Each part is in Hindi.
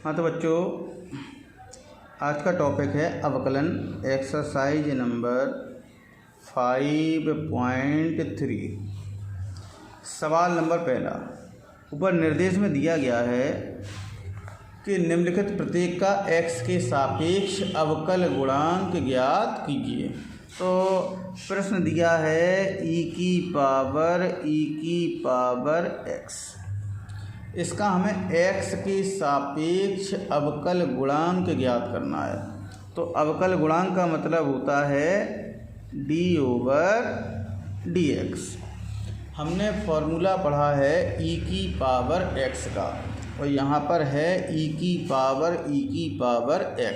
हाँ तो बच्चों, आज का टॉपिक है अवकलन, एक्सरसाइज नंबर 5.3। सवाल नंबर पहला, ऊपर निर्देश में दिया गया है कि निम्नलिखित प्रत्येक का x के सापेक्ष अवकल गुणांक ज्ञात कीजिए। तो प्रश्न दिया है e की पावर x। इसका हमें x के सापेक्ष अवकल गुणांक ज्ञात करना है। तो अवकल गुणांक का मतलब होता है d/dx। हमने फॉर्मूला पढ़ा है e की पावर x का, और यहाँ पर है e की पावर x।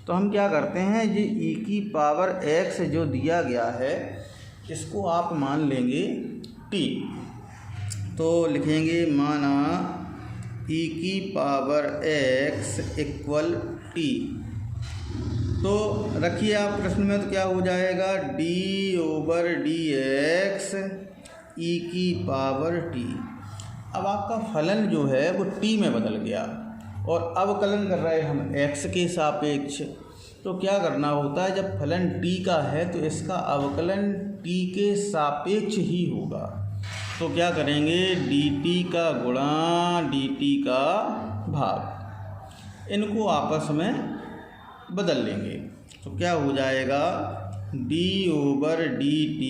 तो हम क्या करते हैं, ये e की पावर x जो दिया गया है इसको आप मान लेंगे t। तो लिखेंगे माना e की पावर x इक्वल t। तो रखिए आप प्रश्न में, तो क्या हो जाएगा d/dx e की पावर t। अब आपका फलन जो है वो t में बदल गया और अवकलन कर रहे हैं हम x के सापेक्ष। तो क्या करना होता है, जब फलन t का है तो इसका अवकलन t के सापेक्ष ही होगा। तो क्या करेंगे, dt का गुणा dt का भाग, इनको आपस में बदल लेंगे। तो क्या हो जाएगा d/dt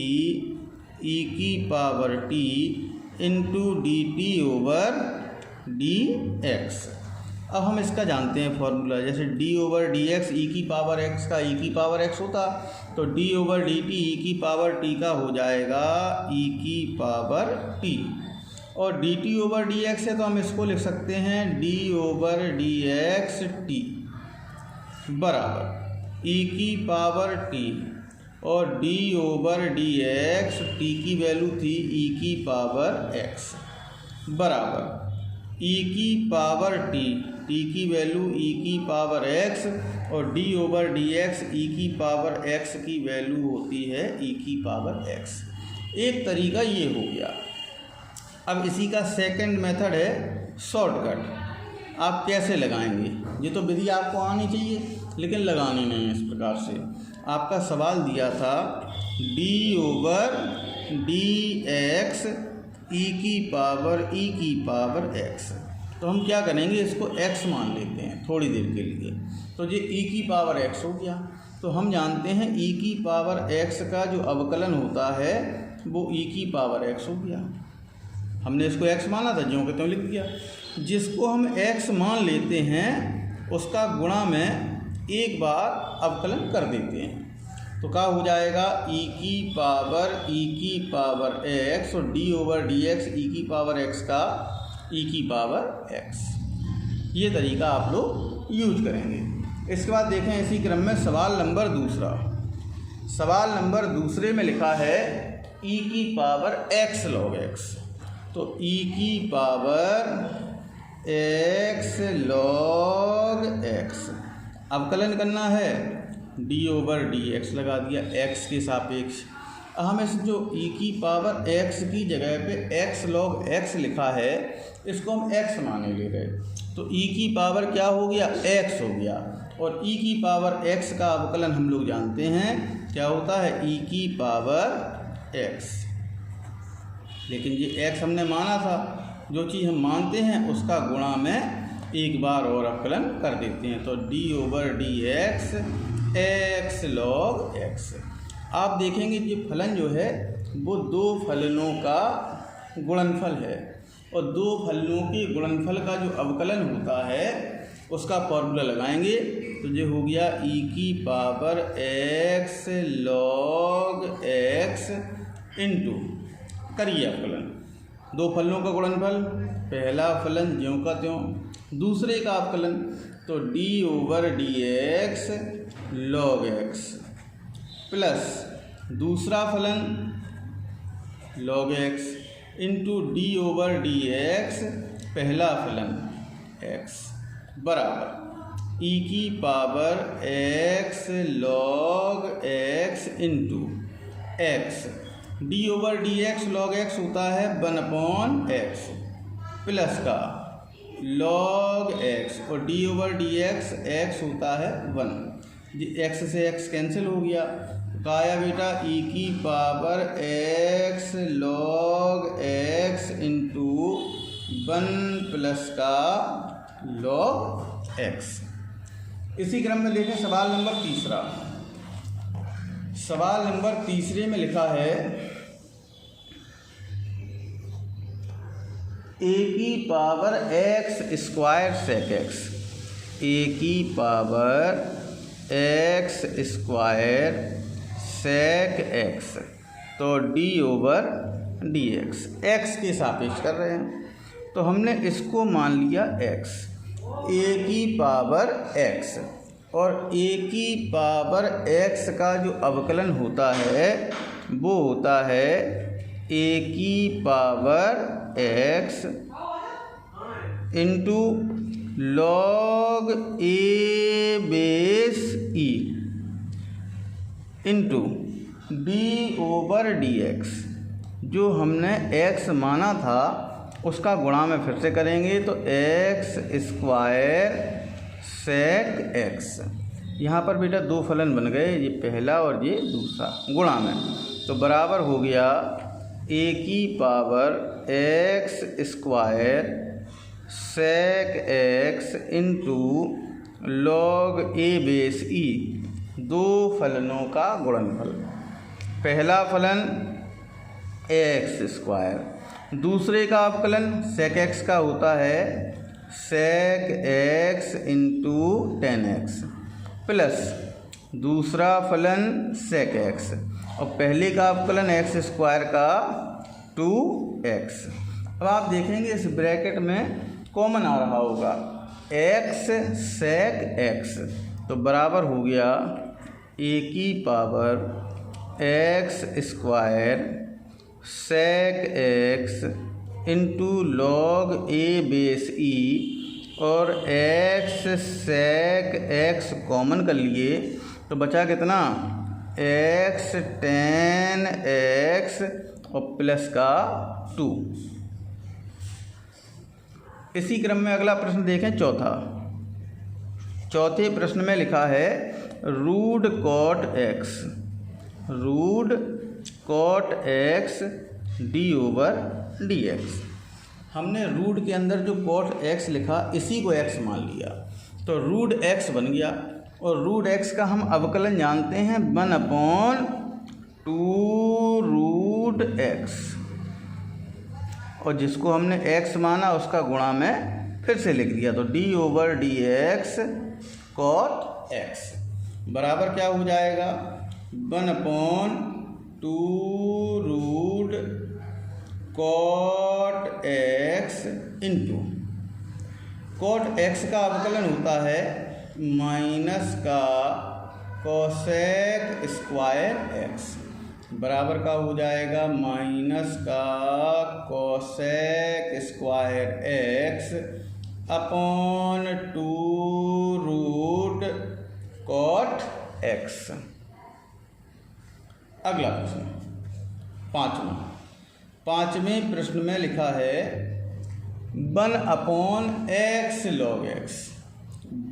e की पावर t इंटू dt/dx। अब हम इसका जानते हैं फॉर्मूला, जैसे d/dx e की पावर x का e की पावर x होता, तो d/dt e की पावर t का हो जाएगा e की पावर t। और dt/dx है तो हम इसको लिख सकते हैं d/dx t बराबर e की पावर t, और d/dx t की वैल्यू थी e की पावर x बराबर e की पावर t की वैल्यू e की पावर x, और d/dx e की पावर x की वैल्यू होती है e की पावर x। एक तरीका ये हो गया। अब इसी का सेकंड मेथड है शॉर्टकट। आप कैसे लगाएंगे, ये तो विधि आपको आनी चाहिए लेकिन लगानी नहीं है। इस प्रकार से आपका सवाल दिया था d/dx e की पावर x। तो हम क्या करेंगे, इसको x मान लेते हैं थोड़ी देर के लिए। तो ये e की पावर x हो गया। तो हम जानते हैं e की पावर x का जो अवकलन होता है वो e की पावर x हो गया। हमने इसको x माना था, ज्यों के त्यों लिख दिया। जिसको हम x मान लेते हैं उसका गुणा में एक बार अवकलन कर देते हैं। तो क्या हो जाएगा e की पावर x, और d/dx e की पावर x का e की पावर x। ये तरीका आप लोग यूज करेंगे। इसके बाद देखें इसी क्रम में सवाल नंबर दूसरा। सवाल नंबर दूसरे में लिखा है e की पावर x log x। तो e की पावर x log x अवकलन करना है, d/dx लगा दिया x के सापेक्ष। हम इस जो e की पावर x की जगह पे x log x लिखा है इसको हम x माने ले गए। तो e की पावर क्या हो गया, x हो गया। और e की पावर x का अवकलन हम लोग जानते हैं क्या होता है, e की पावर x। लेकिन ये x हमने माना था, जो चीज़ हम मानते हैं उसका गुणा में एक बार और अवकलन कर देते हैं। तो d/dx x log x। आप देखेंगे ये फलन जो है वो दो फलनों का गुणनफल है, और दो फलनों के गुणनफल का जो अवकलन होता है उसका फॉर्मूला लगाएंगे। तो ये हो गया e की power x log x into, करिए अवकलन, दो फलनों का गुणनफल, पहला फलन ज्यों का त्यों, दूसरे का अवकलन। तो d/dx log x प्लस दूसरा फलन log x इंटू d/dx पहला फलन x बराबर e की power x log x into x। d/dx log x होता है 1/x प्लस का log x और d over d x x होता है 1। एक्स से एक्स कैंसिल हो गया, कहा आया बेटा e की power x log x into 1 plus का log x। इसी क्रम में देखें सवाल नंबर तीसरा। सवाल नंबर तीसरे में लिखा है a की power x square sec x, a की power x square sec x, तो d over d x, x के सापेक्ष कर रहे हैं तो हमने इसको मान लिया x, a की पावर x, और a की पावर x का जो अवकलन होता है वो होता है a की power x into log a base e into d over d x. जो हमने x माना था उसका गुणा में फिर से करेंगे तो x स्क्वायर सेक x। यहाँ पर बेटा दो फलन बन गए, ये पहला और ये दूसरा, गुणा में, तो बराबर हो गया a की power x square sec x into log a base e, दो फलनों का गुणनफल। पहला फलन x स्क्वायर, दूसरे का अवकलन सेक x का होता है सेक x इंटू 10x प्लस दूसरा फलन सेक x और पहले का अवकलन x स्क्वायर का 2x। अब आप देखेंगे इस ब्रैकेट में कॉमन आ रहा होगा x सेक x, तो बराबर हो गया a की power x square sec x into log a base e, और x सेक x कॉमन कर लिए तो बचा कितना x tan x और प्लस का 2। इसी क्रम में अगला प्रश्न देखें चौथा। चौथे प्रश्न में लिखा है root cot x, root cot x d over d x. हमने रूट के अंदर जो कॉट x लिखा इसी को x मान लिया तो रूट x बन गया, और रूट x का हम अवकलन जानते हैं 1/2 रूट x, और जिसको हमने x माना उसका गुणा में फिर से लिख दिया तो d over d x cot x बराबर क्या हो जाएगा 1/2 root cot x into cot x का अवकलन होता है माइनस का कोसेक स्क्वायर x, बराबर का हो जाएगा माइनस का cosec square x upon 2 root cot x। अगला प्रश्न पाँचवें प्रश्न में लिखा है 1/x log x,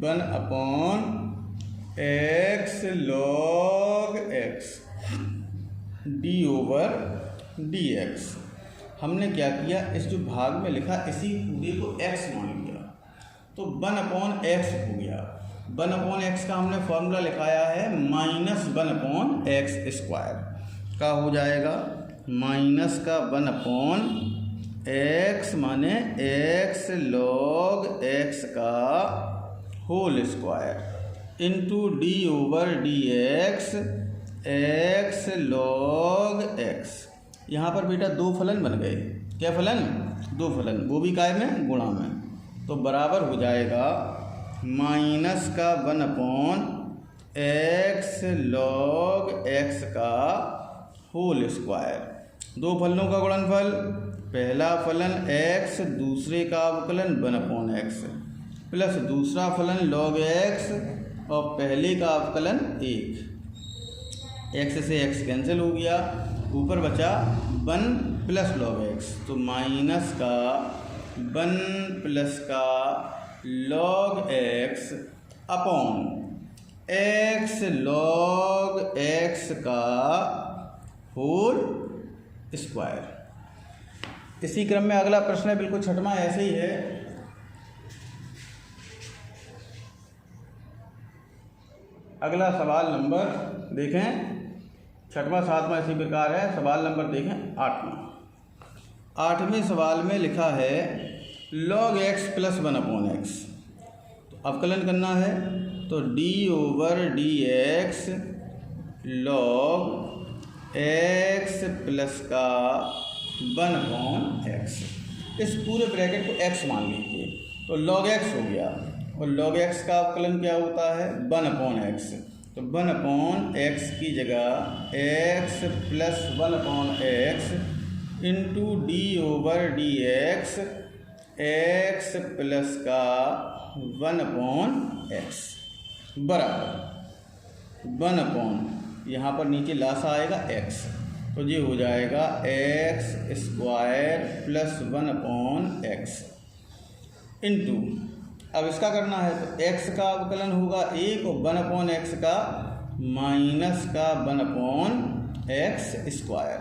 1/x log x d over d x. हमने क्या किया, इस जो भाग में लिखा इसी पूरे को x मान लिया तो 1/x हो गया। 1/x का हमने फॉर्मूला लिखाया है -1/x स्क्वायर का हो जाएगा माइनस का 1/x माने x log x का whole square into d over d x x log x। यहाँ पर बेटा दो फलन बन गए, क्या फलन, दो फलन, वो भी काय में, गुणा में, तो बराबर हो जाएगा माइनस का 1/x log x का होल स्क्वायर। दो फलनों का गुणनफल, पहला फलन x दूसरे का अवकलन 1/x प्लस दूसरा फलन log x और पहले का अवकलन 1। x से x कैंसिल हो गया, ऊपर बचा 1 प्लस log x, तो माइनस का 1 प्लस का log x upon x log x का होल स्क्वायर। इसी क्रम में अगला प्रश्न है, बिल्कुल छठवां ऐसे ही है। अगला सवाल नंबर देखें, छठवां सातवां इसी प्रकार है। सवाल नंबर देखें आठवें सवाल में लिखा है log x plus 1 upon x. तो अवकलन करना है, तो d over d x log x plus का 1 अपॉन एक्स। इस पूरे ब्रैकेट को x मान लीजिए, तो log x हो गया। और log x का अवकलन क्या होता है? 1 अपॉन एक्स। तो 1 अपॉन एक्स की जगह x plus 1 upon x into D over d x x plus का 1 अपॉन एक्स बराबर 1 अपॉन, यहाँ पर नीचे लासा आएगा x, तो ये हो जाएगा x square plus 1 upon x into, अब इसका करना है तो x का अवकलन होगा 1 और 1 अपॉन एक्स का माइनस का 1 अपॉन एक्स स्क्वायर।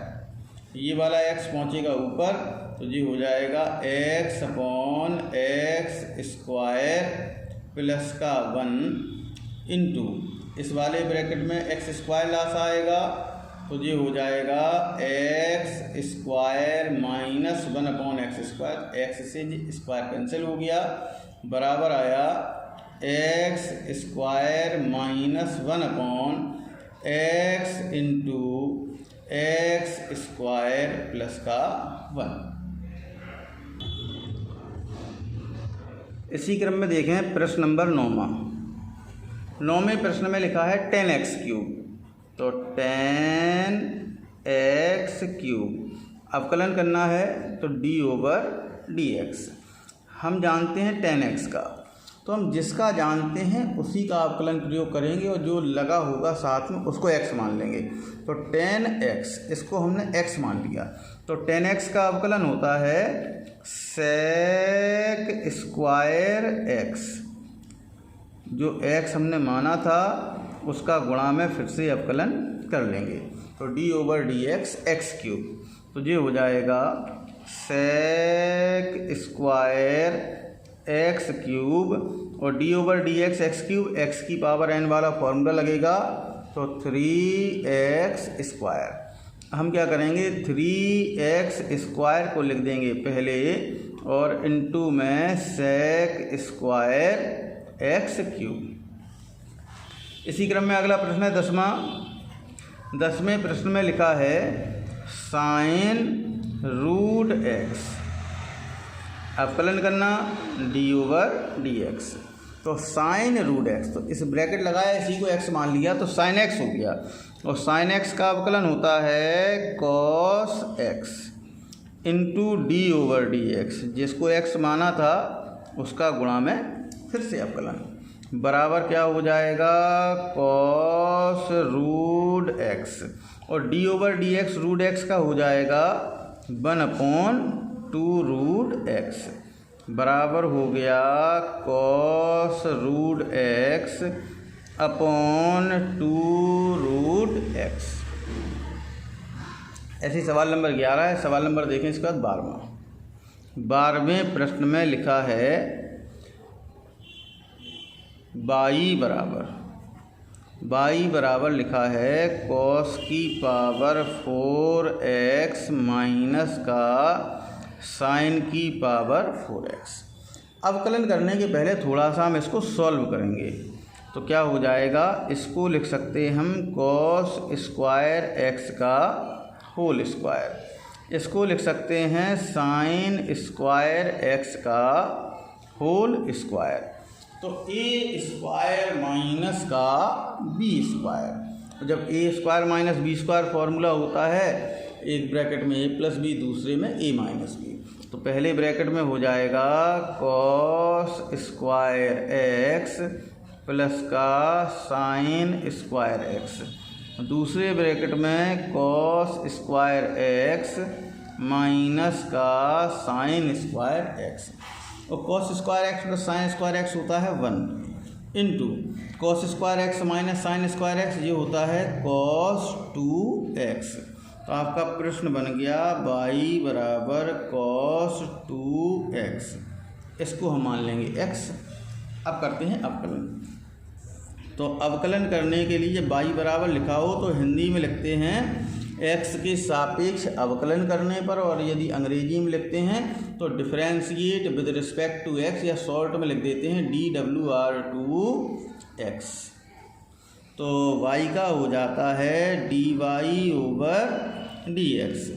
ये वाला x पहुँचेगा ऊपर, तो ये हो जाएगा x upon x square plus का 1 इंटू, इस वाले ब्रैकेट में एक्स स्क्वायर लास आएगा, तो ये हो जाएगा x square minus 1 upon x square. X से स्क्वायर कैंसिल हो गया, बराबर आया x square minus 1 upon x into x square plus का 1। इसी क्रम में देखें प्रश्न नंबर 9वें प्रश्न में लिखा है 10x क्यूब। तो 10x क्यूब अवकलन करना है, तो d ओवर dx। हम जानते हैं 10x का, तो हम जिसका जानते हैं उसी का अवकलन प्रयोग करेंगे और जो लगा होगा साथ में उसको x मान लेंगे। तो 10x, इसको हमने x मान लिया, तो 10x का अवकलन होता है sec स्क्वायर x। जो x हमने माना था उसका गुणा में फिर से अवकलन कर लेंगे, तो d over d x x cube, तो ये हो जाएगा sec स्क्वायर एक्स क्यूब और d over d x x cube, x की पावर n वाला फॉर्मूला लगेगा, तो 3x स्क्वायर। हम क्या करेंगे, 3x स्क्वायर को लिख देंगे पहले और इनटू में sec स्क्वायर एक्स क्यूब। इसी क्रम में अगला प्रश्न है 10वें प्रश्न में लिखा है साइन रूट एक्स। अवकलन करना d ओवर डी एक्स, तो साइन रूट एक्स, तो इस ब्रैकेट लगाया, इसी को x मान लिया, तो साइन x हो गया। और साइन x का अवकलन होता है cos x into D over d x, जिसको x माना था उसका गुणा में फिर से अवकलन, बराबर क्या हो जाएगा कॉस रूट x, और d over d x root x का हो जाएगा 1 अपॉन 2 रूट x, बराबर हो गया cos root x upon 2 root x। ऐसे सवाल नंबर 11 है। सवाल नंबर देखें इसके बाद 12वें प्रश्न में लिखा है बाई बराबर लिखा है कॉस की पावर 4x माइनस का साइन की पावर 4x। अवकलन करने के पहले थोड़ा सा हम इसको सॉल्व करेंगे, तो क्या हो जाएगा, इसको लिख सकते हैं हम कॉस स्क्वायर x का होल स्क्वायर, इसको लिख सकते हैं साइन स्क्वायर x का होल स्क्वायर। तो a स्क्वायर माइनस का b स्क्वायर, तो जब a square minus b square formula होता है, एक ब्रैकेट में a प्लस बी, दूसरे में a माइनस बी, तो पहले ब्रैकेट में हो जाएगा कॉस स्क्वायर x प्लस का साइन स्क्वायर x, दूसरे ब्रैकेट में कॉस स्क्वायर x माइनस का साइन स्क्वायर एक्स, और cos square x plus sine square x होता है 1 into cos square x minus sine square x, ये होता है कॉस 2x। तो आपका प्रश्न बन गया y बराबर कॉस 2x, इसको हम मान लेंगे x। अब करते हैं अवकलन। तो अवकलन करने के लिए y बराबर लिखा हो तो हिंदी में लिखते हैं x के सापेक्ष अवकलन करने पर, और यदि अंग्रेजी में लिखते हैं तो differentiate with respect to x, या शॉर्ट में लिख देते हैं dWR2x। तो y का हो जाता है dy/dx।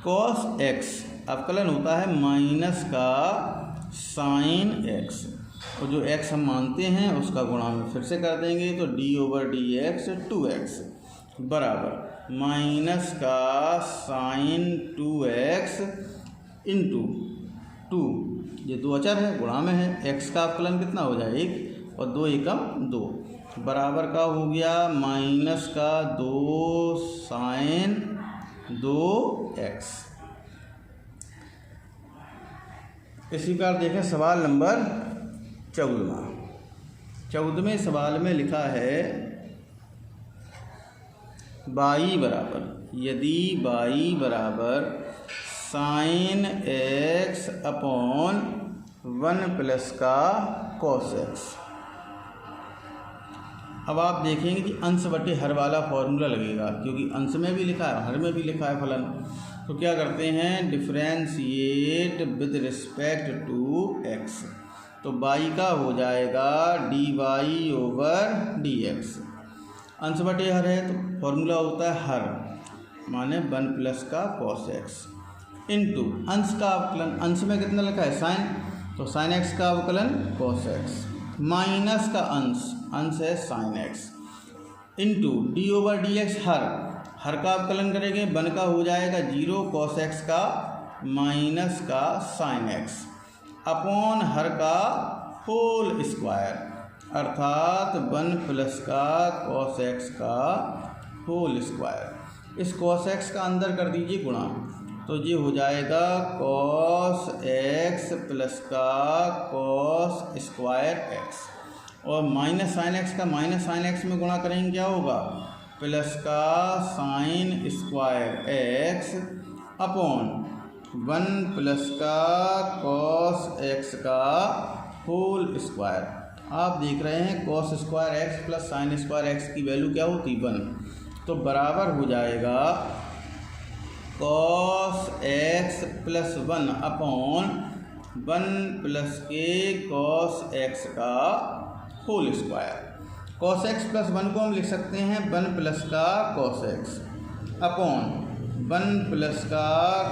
cos x अवकलन होता है माइनस का साइन x, और जो x हम मानते हैं उसका गुणा में फिर से कर देंगे तो d/dx 2x बराबर माइनस का साइन 2x इंटू 2, ये 2 अचर है, गुणा में है। x का अवकलन कितना हो जाए 1 और 2 एकम 2 बराबर का हो गया माइनस का 2 साइन 2x। इसी प्रकार देखें सवाल नंबर 14वें सवाल में लिखा है y बराबर, यदि y बराबर साइन x अपॉन 1 प्लस का कॉस x। अब आप देखेंगे कि अंश बटे हर वाला फॉर्मूला लगेगा, क्योंकि अंश में भी लिखा है हर में भी लिखा है फलन। तो क्या करते हैं, differentiate with respect to x। तो y का हो जाएगा dy/dx। अंश बटे हर है तो फॉर्मूला होता है हर, माने 1 प्लस का कॉस x इंटू अंश का अवकलन, अंश में कितना लिखा है साइन, तो साइन x का अवकलन कॉस x, माइनस का अंश है साइन x इंटू d/dx हर का अवकलन करेंगे 1 का हो जाएगा 0 कॉस x का माइनस का साइन x अपॉन हर का होल स्क्वायर, अर्थात 1 प्लस का कॉस x का होल स्क्वायर। इस कॉस x का अंदर कर दीजिए गुणा, तो ये हो जाएगा कॉस x प्लस का कॉस स्क्वायर x, और माइनस साइन x का माइनस साइन x में गुणा करेंगे क्या होगा, प्लस का sign square x upon 1 plus का कॉस x का होल स्क्वायर। आप देख रहे हैं cos square x plus sign square x की वैल्यू क्या होती 1, तो बराबर हो जाएगा cos x plus 1 upon 1 plus के कॉस x का whole square. Cos x plus 1 को हम लिख सकते हैं 1 प्लस का कॉस x अपॉन 1 प्लस का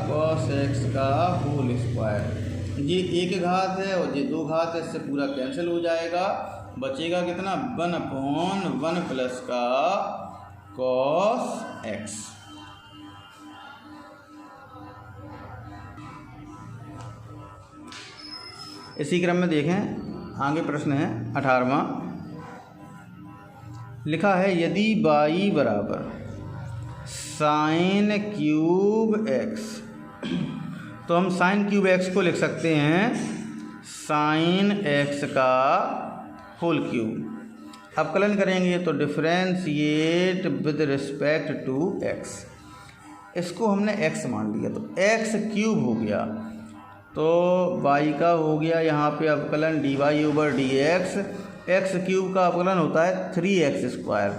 कॉस x का होल स्क्वायर। ये एक घात है और ये 2 घात है, इससे पूरा कैंसिल हो जाएगा, बचेगा कितना 1 अपॉन 1 प्लस का कॉस x। इसी क्रम में देखें आगे प्रश्न है 18वां, लिखा है यदि y बराबर साइन क्यूब x, तो हम साइन क्यूब x को लिख सकते हैं साइन x का होल क्यूब। अवकलन करेंगे तो differentiate with respect to x, इसको हमने x मान लिया तो x क्यूब हो गया, तो y का हो गया यहाँ पे अवकलन dy/dx। x क्यूब का अवकलन होता है 3x²,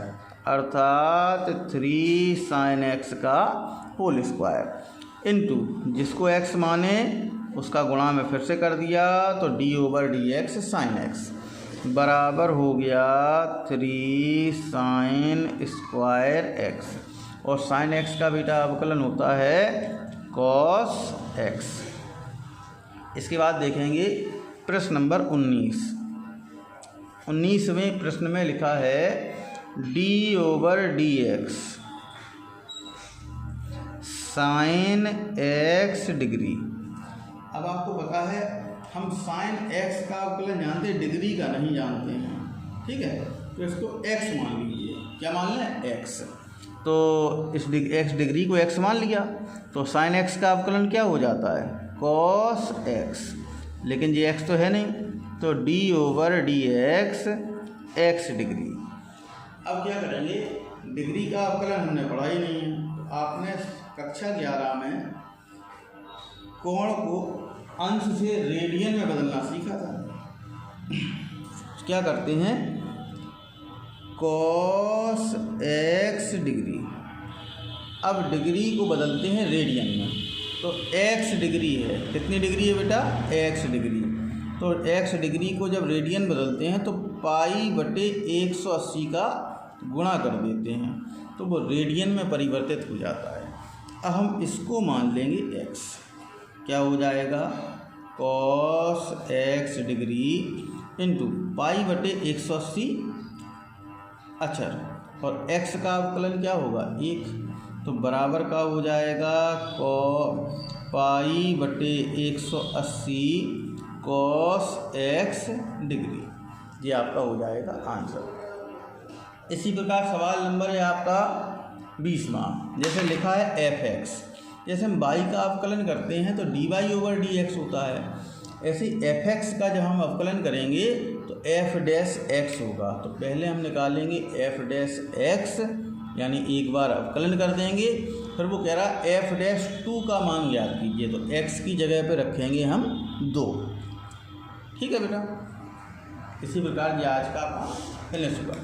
अर्थात 3 साइन x का होल स्क्वायर इंटू जिसको x माने उसका गुणा में फिर से कर दिया तो d/dx साइन x बराबर हो गया 3 साइन स्क्वायर x, और साइन x का बेटा अवकलन होता है कॉस x। इसके बाद देखेंगे प्रश्न नंबर 19वें प्रश्न में लिखा है d/dx साइन x डिग्री। अब आपको पता है हम साइन x का अवकलन जानते हैं, डिग्री का नहीं जानते हैं, ठीक है, तो इसको x मान लीजिए। क्या मान लें x, तो इस x डिग्री को x मान लिया, तो साइन x का अवकलन क्या हो जाता है, cos x। लेकिन ये x तो है नहीं, तो d/dx x डिग्री। अब क्या करेंगे, डिग्री का अवकलन हमने पढ़ा ही नहीं है। तो आपने कक्षा 11 में कोण को अंश से रेडियन में बदलना सीखा था। क्या करते हैं, cos x डिग्री, अब डिग्री को बदलते हैं रेडियन में। तो x डिग्री है, कितनी डिग्री है बेटा, x डिग्री। तो x डिग्री को जब रेडियन बदलते हैं तो π/180 का गुणा कर देते हैं, तो वो रेडियन में परिवर्तित हो जाता है। अब हम इसको मान लेंगे x, क्या हो जाएगा, cos x डिग्री इंटू π/180 अक्षर, और x का अवकलन क्या होगा, 1, तो बराबर का हो जाएगा π/180 cos x डिग्री। ये आपका हो जाएगा आंसर। इसी प्रकार सवाल नंबर है आपका 20वां। जैसे लिखा है fx, जैसे हम y का अवकलन करते हैं तो dy/dx होता है, ऐसे fx का जब हम अवकलन करेंगे तो f' होगा। तो पहले हम निकालेंगे f' यानी एक बार अवकलन कर देंगे, फिर वो कह रहा है f'2 का मान ज्ञात कीजिए, तो x की जगह पे रखेंगे हम 2। ठीक है बेटा, इसी प्रकार ये आज का फिनिश हुआ।